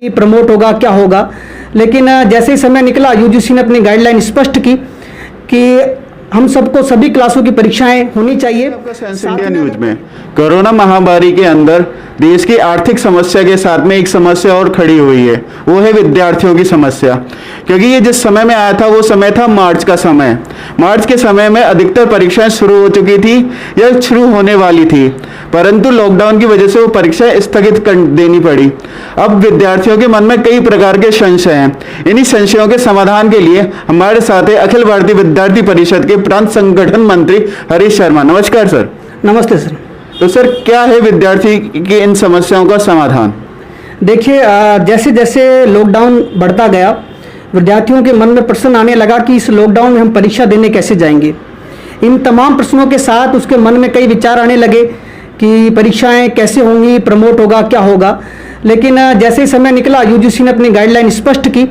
Promote होगा क्या होगा। लेकिन जैसे ही समय निकला यूजीसी ने अपनी गाइडलाइन स्पष्ट की कि हम सबको सभी क्लासों की परीक्षाएं होनी चाहिए। आपका सेंस इंडिया न्यूज में कोरोना महामारी के अंदर देश की आर्थिक समस्या के साथ में एक समस्या और खड़ी हुई है, वो है विद्यार्थियों की समस्या। क्योंकि ये जिस समय में आया था वो समय था मार्च का समय। मार्च के समय में अधिकतर परीक्षाएं शुरू हो चुकी थी या शुरू होने वाली थी, परंतु लॉकडाउन की वजह से वो परीक्षाएं स्थगित कर देनी पड़ी। अब विद्यार्थियों के मन में कई प्रकार के संशय हैं। इन्हीं संशयों के समाधान के लिए हमारे साथ है अखिल भारतीय विद्यार्थी परिषद के प्रांत संगठन मंत्री हरीश शर्मा। नमस्कार सर। नमस्ते सर। तो सर, क्या है विद्यार्थी की इन समस्याओं का समाधान? देखिए, जैसे जैसे लॉकडाउन बढ़ता गया विद्यार्थियों के मन में प्रश्न आने लगा कि इस लॉकडाउन में हम परीक्षा देने कैसे जाएंगे। इन तमाम प्रश्नों के साथ उसके मन में कई विचार आने लगे कि परीक्षाएं कैसे होंगी, प्रमोट होगा क्या होगा। लेकिन जैसे ही समय निकला यूजीसी ने अपनी गाइडलाइन स्पष्ट की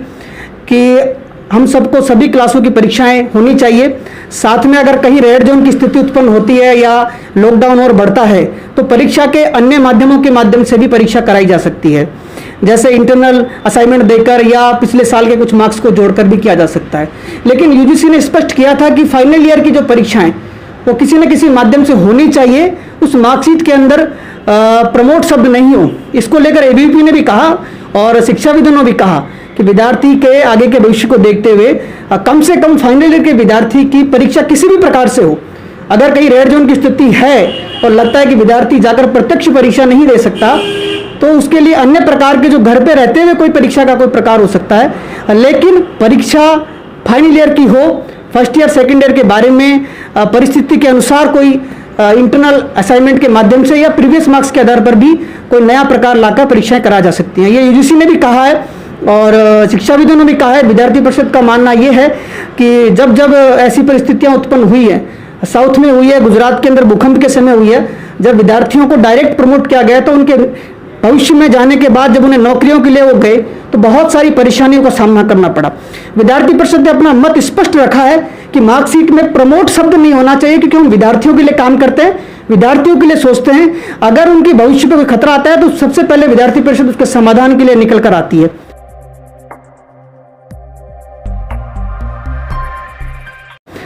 कि हम सबको सभी क्लासों की परीक्षाएं होनी चाहिए। साथ में अगर कहीं रेड जोन की स्थिति उत्पन्न होती है या लॉकडाउन और बढ़ता है तो परीक्षा के अन्य माध्यमों के माध्यम से भी परीक्षा कराई जा सकती है, जैसे इंटरनल असाइनमेंट देकर या पिछले साल के कुछ मार्क्स को जोड़कर भी किया जा सकता है। लेकिन यूजीसी ने स्पष्ट किया था कि फाइनल ईयर की जो परीक्षाएं वो किसी न किसी माध्यम से होनी चाहिए, उस मार्कशीट के अंदर प्रमोट शब्द नहीं हो। इसको लेकर एबीवीपी ने भी कहा और शिक्षाविदों ने भी कहा कि विद्यार्थी के आगे के भविष्य को देखते हुए कम से कम फाइनल ईयर के विद्यार्थी की परीक्षा किसी भी प्रकार से हो। अगर कहीं रेड जोन की स्थिति है और लगता है कि विद्यार्थी जाकर प्रत्यक्ष परीक्षा नहीं दे सकता तो उसके लिए अन्य प्रकार के जो घर पे रहते हुए कोई परीक्षा का कोई प्रकार हो सकता है। लेकिन परीक्षा फाइनल ईयर की हो, फर्स्ट ईयर सेकेंड ईयर के बारे में परिस्थिति के अनुसार कोई इंटरनल असाइनमेंट के माध्यम से या प्रीवियस मार्क्स के आधार पर भी कोई नया प्रकार लाकर परीक्षाएं करा जा सकती हैं। ये यूजीसी ने भी कहा है और शिक्षाविदों ने भी कहा है। विद्यार्थी परिषद का मानना ये है कि जब जब ऐसी परिस्थितियां उत्पन्न हुई है, साउथ में हुई है, गुजरात के अंदर भूकंप के समय हुई है, जब विद्यार्थियों को डायरेक्ट प्रमोट किया गया तो उनके भविष्य में जाने के बाद जब उन्हें नौकरियों के लिए वो गए तो बहुत सारी परेशानियों का सामना करना पड़ा। विद्यार्थी परिषद ने अपना मत स्पष्ट रखा है कि मार्कशीट में प्रमोट शब्द नहीं होना चाहिए, क्योंकि हम विद्यार्थियों के लिए काम करते हैं, विद्यार्थियों के लिए सोचते हैं। अगर उनके भविष्य पर कोई खतरा आता है तो सबसे पहले विद्यार्थी परिषद उसके समाधान के लिए निकल कर आती है।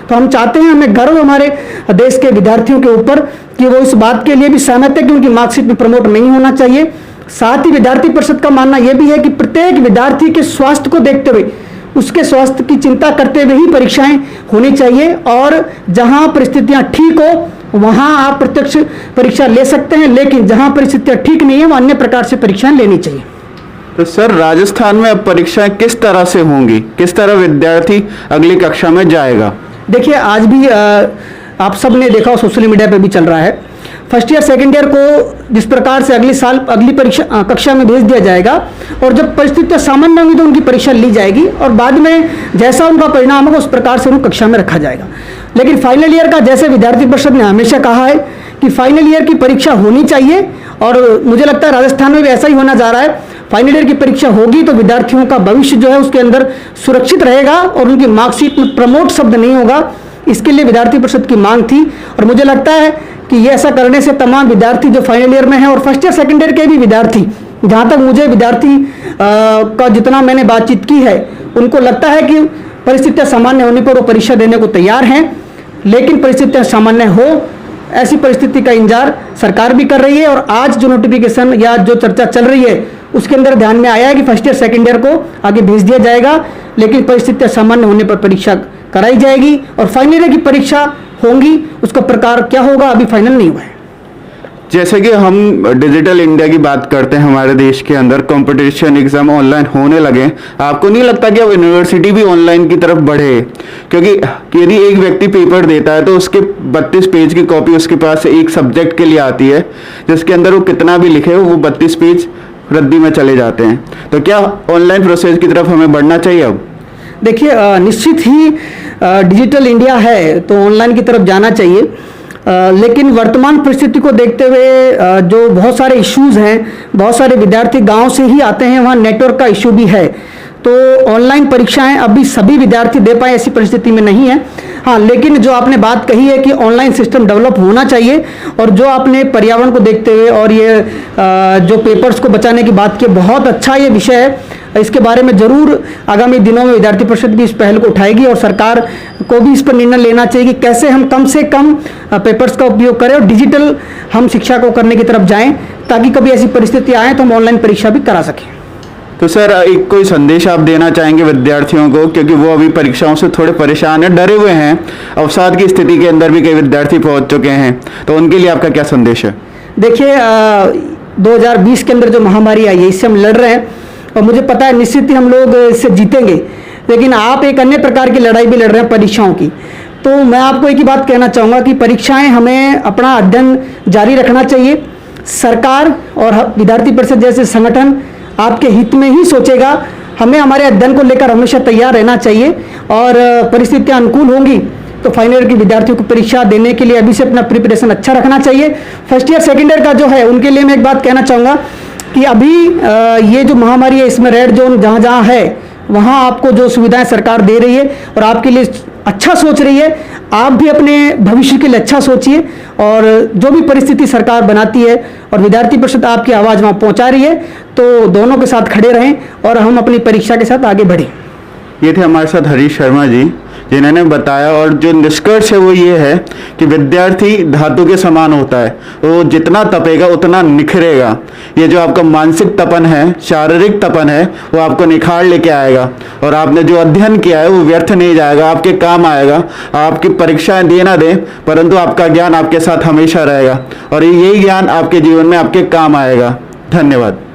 तो हम चाहते हैं, हमें गर्व हमारे देश के विद्यार्थियों के ऊपर कि वो इस बात के लिए भी सहमत है कि उनकी मार्कशीट में प्रमोट नहीं होना चाहिए। साथ ही विद्यार्थी परिषद का मानना यह भी है कि प्रत्येक विद्यार्थी के स्वास्थ्य को देखते हुए, उसके स्वास्थ्य की चिंता करते हुए ही परीक्षाएं होनी चाहिए और जहां परिस्थितियां ठीक हो वहां आप प्रत्यक्ष परीक्षा ले सकते हैं, लेकिन जहां परिस्थितियां ठीक नहीं है वहां अन्य प्रकार से परीक्षाएं लेनी चाहिए। तो सर, राजस्थान में अब परीक्षाएं किस तरह से होंगी, किस तरह विद्यार्थी अगली कक्षा में जाएगा? देखिए, आज भी आप सब ने देखा और सोशल मीडिया पे भी चल रहा है, फर्स्ट ईयर सेकेंड ईयर को जिस प्रकार से अगले साल अगली परीक्षा कक्षा में भेज दिया जाएगा और जब परिस्थितियां सामान्य होंगी तो उनकी परीक्षा ली जाएगी और बाद में जैसा उनका परिणाम होगा उस प्रकार से उनको कक्षा में रखा जाएगा। लेकिन फाइनल ईयर का, जैसे विद्यार्थी परिषद ने हमेशा कहा है कि फाइनल ईयर की परीक्षा होनी चाहिए और मुझे लगता है राजस्थान में भी ऐसा ही होना जा रहा है। फाइनल ईयर की परीक्षा होगी तो विद्यार्थियों का भविष्य जो है उसके अंदर सुरक्षित रहेगा और उनकी मार्कशीट में प्रमोट शब्द नहीं होगा। इसके लिए विद्यार्थी परिषद की मांग थी और मुझे लगता है कि ये ऐसा करने से तमाम विद्यार्थी जो फाइनल ईयर में हैं और फर्स्ट ईयर सेकेंड ईयर के भी विद्यार्थी, जहाँ तक मुझे विद्यार्थी का जितना मैंने बातचीत की है, उनको लगता है कि परिस्थितियाँ सामान्य होने पर वो परीक्षा देने को तैयार हैं। लेकिन परिस्थितियाँ सामान्य हो, ऐसी परिस्थिति का इंतजार सरकार भी कर रही है और आज जो नोटिफिकेशन या जो चर्चा चल रही है उसके अंदर ध्यान में आया है कि फर्स्ट ईयर सेकेंड ईयर को आगे भेज दिया जाएगा, लेकिन परिस्थितियां सामान्य होने पर परीक्षा कराई जाएगी और फाइनल ईयर की परीक्षा होंगी। उसका प्रकार क्या होगा अभी फाइनल नहीं हुआ है। जैसे कि हम डिजिटल इंडिया की बात करते हैं, हमारे देश के अंदर कंपटीशन एग्जाम ऑनलाइन होने लगे, आपको नहीं लगता कि अब यूनिवर्सिटी भी ऑनलाइन की तरफ बढ़े? क्योंकि यदि एक व्यक्ति पेपर देता है तो उसके 32 पेज की कॉपी उसके पास एक सब्जेक्ट के लिए आती है, जिसके अंदर वो कितना भी लिखे वो 32 पेज रद्दी में चले जाते हैं। तो क्या ऑनलाइन प्रोसेस की तरफ हमें बढ़ना चाहिए अब? देखिए, निश्चित ही डिजिटल इंडिया है तो ऑनलाइन की तरफ जाना चाहिए, लेकिन वर्तमान परिस्थिति को देखते हुए जो बहुत सारे इश्यूज हैं, बहुत सारे विद्यार्थी गांव से ही आते हैं, वहाँ नेटवर्क का इशू भी है। तो ऑनलाइन परीक्षाएं अभी सभी विद्यार्थी दे पाए ऐसी परिस्थिति में नहीं है। हाँ, लेकिन जो आपने बात कही है कि ऑनलाइन सिस्टम डेवलप होना चाहिए, और जो आपने पर्यावरण को देखते हुए और ये जो पेपर्स को बचाने की बात की, बहुत अच्छा ये विषय है। इसके बारे में जरूर आगामी दिनों में विद्यार्थी परिषद भी इस पहल को उठाएगी, और सरकार को भी इस पर निर्णय लेना चाहिए कि कैसे हम कम से कम पेपर्स का उपयोग करें और डिजिटल हम शिक्षा को करने की तरफ जाएं, ताकि कभी ऐसी परिस्थिति आए तो हम ऑनलाइन परीक्षा भी करा सकें। तो सर, एक कोई संदेश आप देना चाहेंगे विद्यार्थियों को, क्योंकि वो अभी परीक्षाओं से थोड़े परेशान हैं, डरे हुए हैं, अवसाद की स्थिति के अंदर भी कई विद्यार्थी पहुंच चुके हैं, तो उनके लिए आपका क्या संदेश है? देखिए, 2020 के अंदर जो महामारी आई है, इससे हम लड़ रहे हैं और मुझे पता है निश्चित ही हम लोग इससे जीतेंगे, लेकिन आप एक अन्य प्रकार की लड़ाई भी लड़ रहे हैं, परीक्षाओं की। तो मैं आपको एक ही बात कहना चाहूँगा कि परीक्षाएं हमें अपना अध्ययन जारी रखना चाहिए। सरकार और विद्यार्थी परिषद जैसे संगठन आपके हित में ही सोचेगा। हमें हमारे अध्ययन को लेकर हमेशा तैयार रहना चाहिए, और परिस्थितियां अनुकूल होंगी तो फाइनल ईयर के विद्यार्थियों को परीक्षा देने के लिए अभी से अपना प्रिपरेशन अच्छा रखना चाहिए। फर्स्ट ईयर सेकेंड ईयर का जो है उनके लिए मैं एक बात कहना चाहूँगा कि अभी ये जो महामारी है, इसमें रेड जोन जहाँ जहाँ है वहाँ आपको जो सुविधाएं सरकार दे रही है और आपके लिए अच्छा सोच रही है, आप भी अपने भविष्य के लिए अच्छा सोचिए, और जो भी परिस्थिति सरकार बनाती है और विद्यार्थी परिषद आपकी आवाज़ वहाँ पहुँचा रही है, तो दोनों के साथ खड़े रहें और हम अपनी परीक्षा के साथ आगे बढ़ें। ये थे हमारे साथ हरीश शर्मा जी, जिन्होंने बताया, और जो निष्कर्ष है वो ये है कि विद्यार्थी धातु के समान होता है, वो जितना तपेगा उतना निखरेगा। ये जो आपका मानसिक तपन है, शारीरिक तपन है, वो आपको निखार लेके आएगा, और आपने जो अध्ययन किया है वो व्यर्थ नहीं जाएगा, आपके काम आएगा। आपकी परीक्षाएं दे ना दें, परंतु आपका ज्ञान आपके साथ हमेशा रहेगा, और यही ज्ञान आपके जीवन में आपके काम आएगा। धन्यवाद।